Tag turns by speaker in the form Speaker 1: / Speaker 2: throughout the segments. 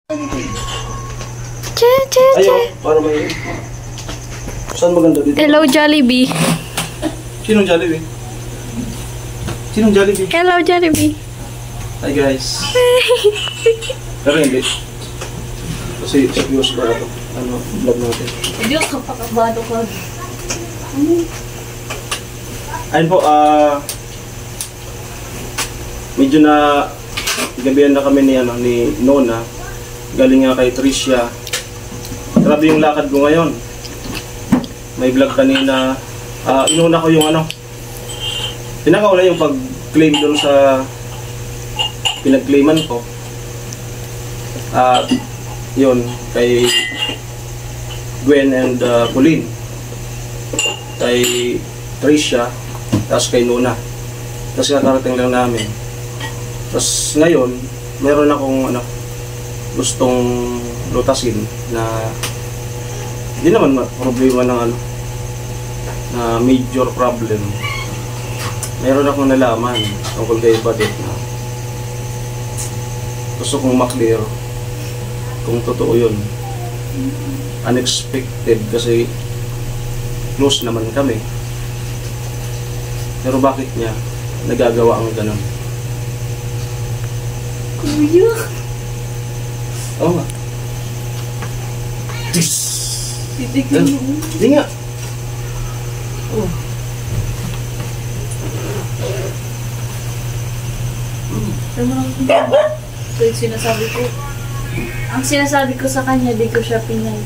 Speaker 1: Ayaw, para may... Saan maganda dito?
Speaker 2: Hello, Jollibee.
Speaker 1: Sinong Jollibee? Sinong Jollibee?
Speaker 2: Hello, Jollibee.
Speaker 1: Hi guys. Pero hindi. Kasi serious ba ito? Ano, vlog natin.
Speaker 3: Diyos, kapakabado ka.
Speaker 1: Ayun po, medyo na gabihan na kami ni, ni Nona. Galing nga kay Tricia. Grabe yung lakad ko ngayon. May vlog kanina. Inuna ko yung pinakauna yung pag-claim doon sa pinag-claiman ko. Yun, kay Gwen and Pauline. Kay Tricia, tapos kay Nuna. Tapos kakarating lang namin. Tapos ngayon, meron akong gustong lutasin na hindi naman problema ng na major problem. Meron akong nalaman tungkol kay Badet na gusto kong maklear kung totoo yun. Unexpected kasi close naman kami. Pero bakit niya nagagawa ang ganun?
Speaker 3: Kuya!
Speaker 1: Oo nga.
Speaker 3: Titignan mo.
Speaker 1: Hindi nga. Oh.
Speaker 3: Alam mo lang kung so yung sinasabi ko, ang sinasabi ko sa kanya, di ko siya pinay.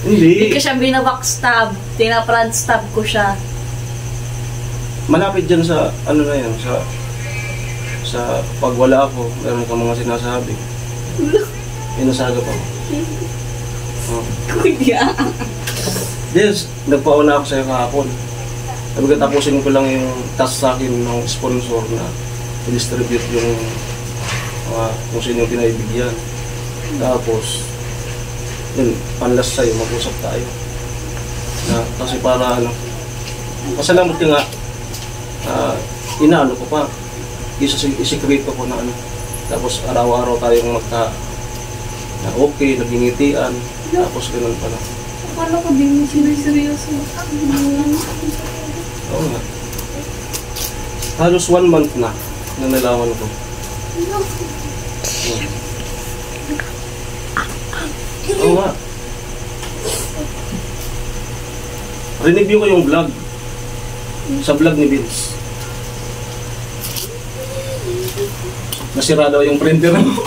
Speaker 1: Hindi.
Speaker 3: Di ko siya binabackstab. Tina-front-stab ko siya.
Speaker 1: Malapit dyan sa na yan, sa pag wala ako, meron ka mga sinasabi. Inasagap ako. Oh.
Speaker 3: Kuya!
Speaker 1: Yes, nagpauna ako sa'yo kahapon. Sabi ko, tapusin ko lang yung task sa akin ng sponsor na i-distribute yung kung sino yung pinaibigyan. Tapos, yun, panlas sa'yo, mag-usap tayo. Kasi para pasalamat ka nga, inaano ko pa. Isikreto ko na Tapos araw-araw tayong na okay, nagingitian. Tapos ganun pala.
Speaker 3: Akala ko di mo siniseryoso.
Speaker 1: Oo nga. Halos 1 month na nalaman ko. Oo nga. Review ko yung vlog. Sa vlog ni Vince. Nasira daw yung printer mo.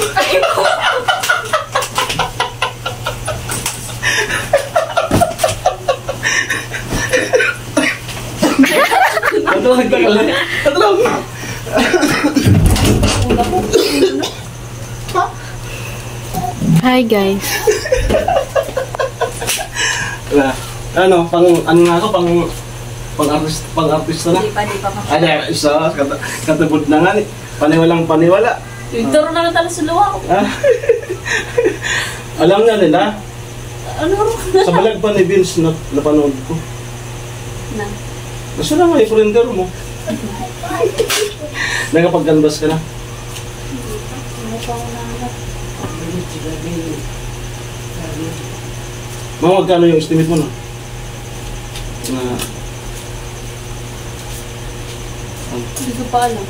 Speaker 2: Hi guys.
Speaker 1: Pang-artista na.
Speaker 3: Di pa
Speaker 1: Ada, isa, katubod na nga ni. Paniwalang paniwala.
Speaker 3: yung turo naman tayo sa luwa ko.
Speaker 1: Alam na nila.
Speaker 3: Ano?
Speaker 1: Sa balag pa ni Vince na napanood ko.
Speaker 3: Na.
Speaker 1: Basta na nga yung printer mo. Nakapag-canvas ka na.
Speaker 3: Ano pa ako nahanap?
Speaker 1: Mga magkano yung estimate mo na?
Speaker 3: Hindi ko pa alam.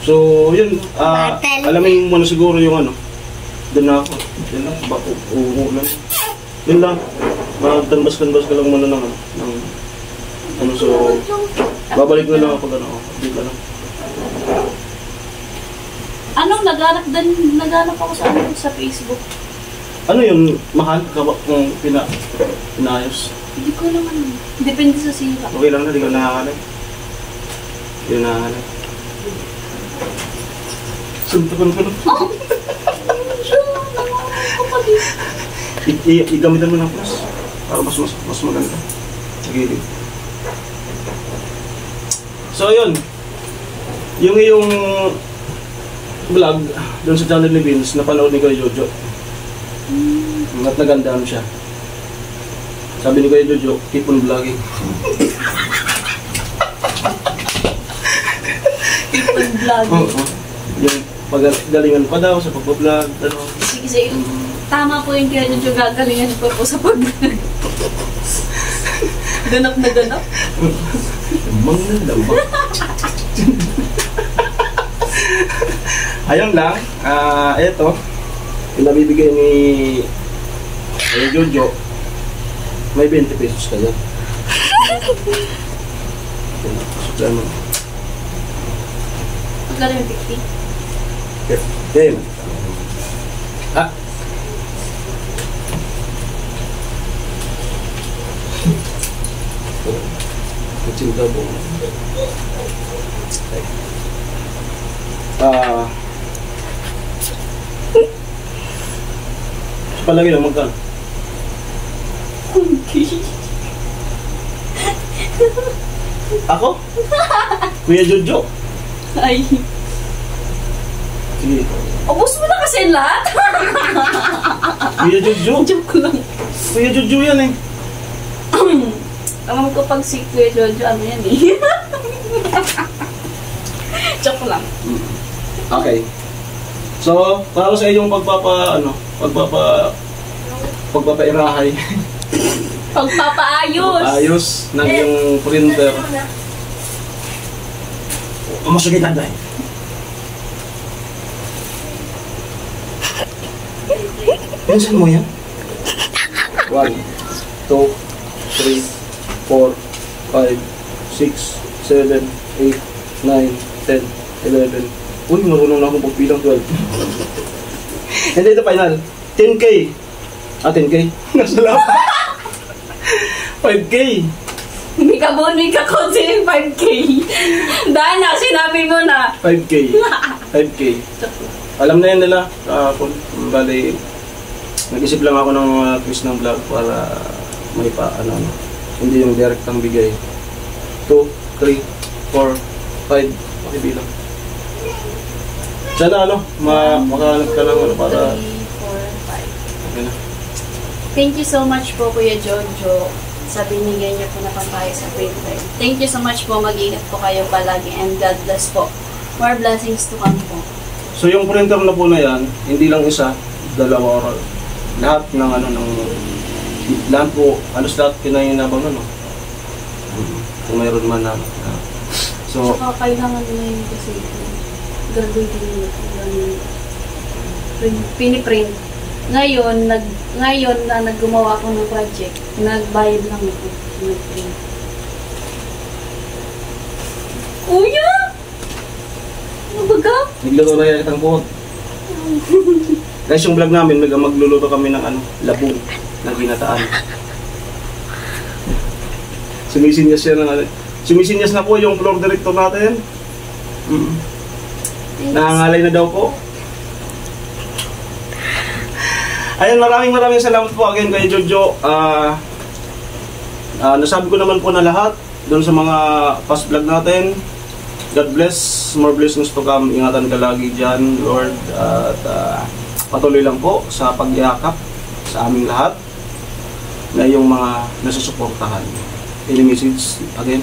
Speaker 1: So, yun. Alamin mo na siguro yung doon na ako. Yun lang. Uuho lang. Yun lang. Mag-canvas-canvas ka lang muna ng so, babalik na lang ako pag dito lang.
Speaker 3: Naghanap ako sa Facebook.
Speaker 1: Ano yun? Mahal ka ba kung pinayos?
Speaker 3: Hindi ko naman. Depende sa sira.
Speaker 1: Okay lang na, di ko nakakalay. Hindi ko nakakalay. Suntukan ko lang. Igamitan mo ng plus. Para mas maganda. Sige. So, yun. Yung iyong vlog doon sa channel ni Vince, napanood ni Kuya Jojo. At nagandaan siya. Sabi ni Kuya Jojo, keep on vlogging.
Speaker 3: Keep on vlogging.
Speaker 1: Yung Pagalingan pa daw sa pag-vlog, ano.
Speaker 3: Sige, sige. Tama po yung kaya nyo gagalingan ko po sa pag... ganap na ganap.
Speaker 1: Mga lambak. Ayun lang, eto, yung nabibigay ni Jojo, may 20 pesos kayo. Suklan mo.
Speaker 3: Magkano yung 50?
Speaker 1: Okay. Ah! Kucinta po. Palagi lang magkano? Ako? Kuya Jojo?
Speaker 3: Ay.
Speaker 1: Sige.
Speaker 3: Ubus mo na kasi lahat.
Speaker 1: Kuya Jojo?
Speaker 3: Joke lang.
Speaker 1: Kuya Jojo yan eh.
Speaker 3: Alam ko pag si Kuya Jojo, ano yan eh. Joke lang.
Speaker 1: Okay. So, para sa inyong pagpapairahay.
Speaker 3: Pagpapaayos.
Speaker 1: Ayos ng iyong printer. Masakit na dahil. Pinsan mo yan? 1, 2, 3, 4, 5, 6, 7, 8, 9, 10, 11. Uy, marunong na akong pagbilang 12. Hindi, ito final. 10K. 10K? Nasala. 5K.
Speaker 3: Hindi ka konti yung 5K. Dahil na, sinabi mo na.
Speaker 1: 5K. 5K. Alam na yan nila. Bali, nag-isip lang ako ng twist ng vlog para may hindi yung direct ang bigay. 2, 3, 4, 5. Pakibilang. Sana makahanap ka lang para...
Speaker 3: 3, 4, 5.
Speaker 1: Okay na.
Speaker 3: Thank you so much po, Kuya Jojo, sa binigay niyo po na pampayo sa printer. Thank you so much po. Mag-ingat po kayo palagi and God bless po. More blessings to come po.
Speaker 1: So yung printer na po na yan, hindi lang isa, dalawa or lahat ng lahat po, halos lahat kinayinabang kung mayroon man na. So,
Speaker 3: Kailangan na yun kasi graduating yun. Piniprint. Ngayon na naggumawa ako ng project, nagbayad lang ako. Nag-print. Kuya! Ano ba ka?
Speaker 1: nagluto na yan itang buhot. Guys, yung vlog namin, magluluto kami ng labong na ginataan. Sumisinyas yan ng Sumisinyas na po yung floor director natin. Nangangalay na daw po. Ayan, maraming salamat po again kay Jojo. Nasabi ko naman po na lahat doon sa mga past vlog natin. God bless, more blessings to come. Ingatan ka lagi dyan, Lord. At patuloy lang po sa pagyakap sa aming lahat na yung mga nasusuportahan. Any message again?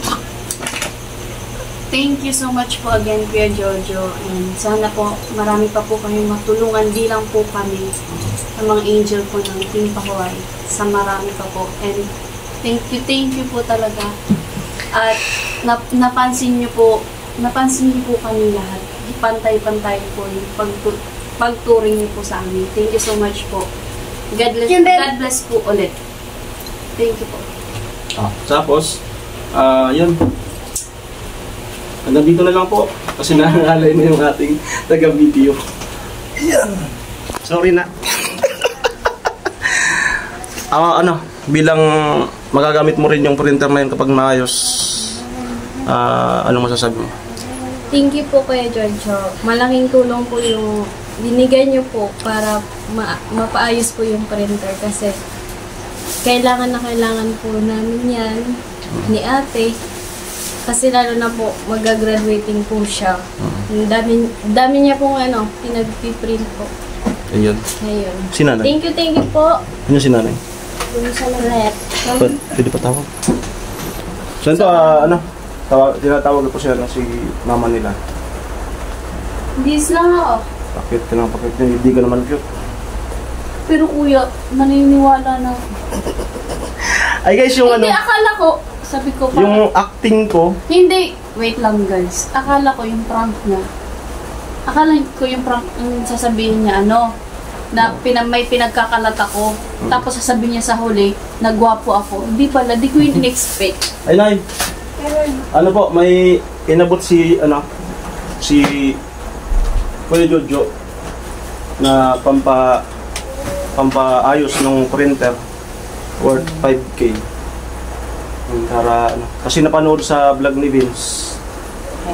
Speaker 3: Thank you so much po again, Kuya Jojo. And sana po marami pa po kayong matulungan. Di lang po kami sa mga angel po ng Team Pahuay. Sa marami pa po. And thank you po talaga. At napansin niyo po kami lahat. Pantay-pantay po yung pagturing niyo po sa amin. Thank you so much po. God bless po ulit. Thank you po.
Speaker 1: Tapos, yun. Hanggang dito na lang po. Kasi nangangalay na yung ating taga-video. Yan. Sorry na. Bilang magagamit mo rin yung printer na yun kapag maayos, anong masasabi mo?
Speaker 2: Thank you po Kuya Jojo. Malaking tulong po yung binigay niyo po para mapaayos po yung printer kasi kailangan po namin yan ni ate kasi lalo na po mag-graduating po siya. Dami niya pong pinag-print po.
Speaker 1: Ayun. Si nanay?
Speaker 2: Thank you po.
Speaker 1: Ano si nanay?
Speaker 2: Doon sa left.
Speaker 1: Pwede pa tawag? So ito, tinatawag ko siya si mama nila.
Speaker 3: Bis lang ako.
Speaker 1: Pakit ka ng pakit yun, hindi ka naman cute.
Speaker 3: Pero kuya, naniniwala na.
Speaker 1: Ay guys, yung
Speaker 3: Hindi,
Speaker 1: ano,
Speaker 3: akala ko, sabi ko parang,
Speaker 1: yung acting ko,
Speaker 3: hindi, wait lang guys. Akala ko yung prank niya. Akala ko yung prank, sasabihin niya, ano, na may pinagkakalat ako. Tapos sasabihin niya sa huli, nagwapo ako. Hindi pala, di ko yun in-expect.
Speaker 1: ay nay, ano po, may inabot si, ano, si Kuya Jojo na pampaayos ng printer worth 5K. Para, ano, kasi napanood sa vlog ni Vince.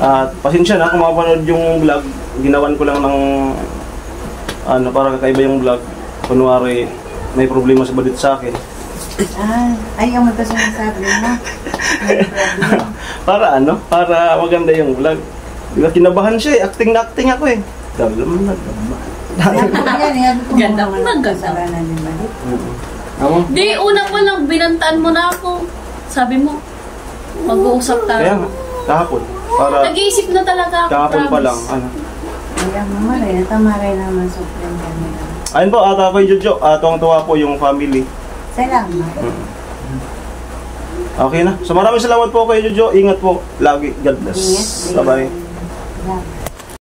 Speaker 1: At pasensya na kung mapanood yung vlog, ginawan ko lang ng ano, para kakaiba yung vlog. Kunwari, may problema sa badit sa akin.
Speaker 4: Ayaw mo ito sinasabi na. May problem.
Speaker 1: Para ano, para maganda yung vlog. Diba, kinabahan siya eh. Acting na acting ako eh. Dalam na dalam.
Speaker 3: Ganda mo na, ganda.
Speaker 1: Ako?
Speaker 3: Di, una mo lang, binantaan mo na ako. Sabi mo, mag-uusap
Speaker 1: Kaya
Speaker 3: tayo.
Speaker 1: nga, kahapon. Para
Speaker 3: Nag-iisip na talaga ako,
Speaker 1: kahapon pa lang.
Speaker 3: promise.
Speaker 1: Ano.
Speaker 4: Ayaw mo rin. Tama rin naman sa friend kami.
Speaker 1: Ayun po, ata ko yung Jojo. Tuwang-tuwa po yung family.
Speaker 4: Salamat.
Speaker 1: Okay na. So maraming salamat po kay Jojo. Ingat po. Lagi. God bless.
Speaker 4: Ingat.
Speaker 1: Bye-bye.
Speaker 4: Salamat.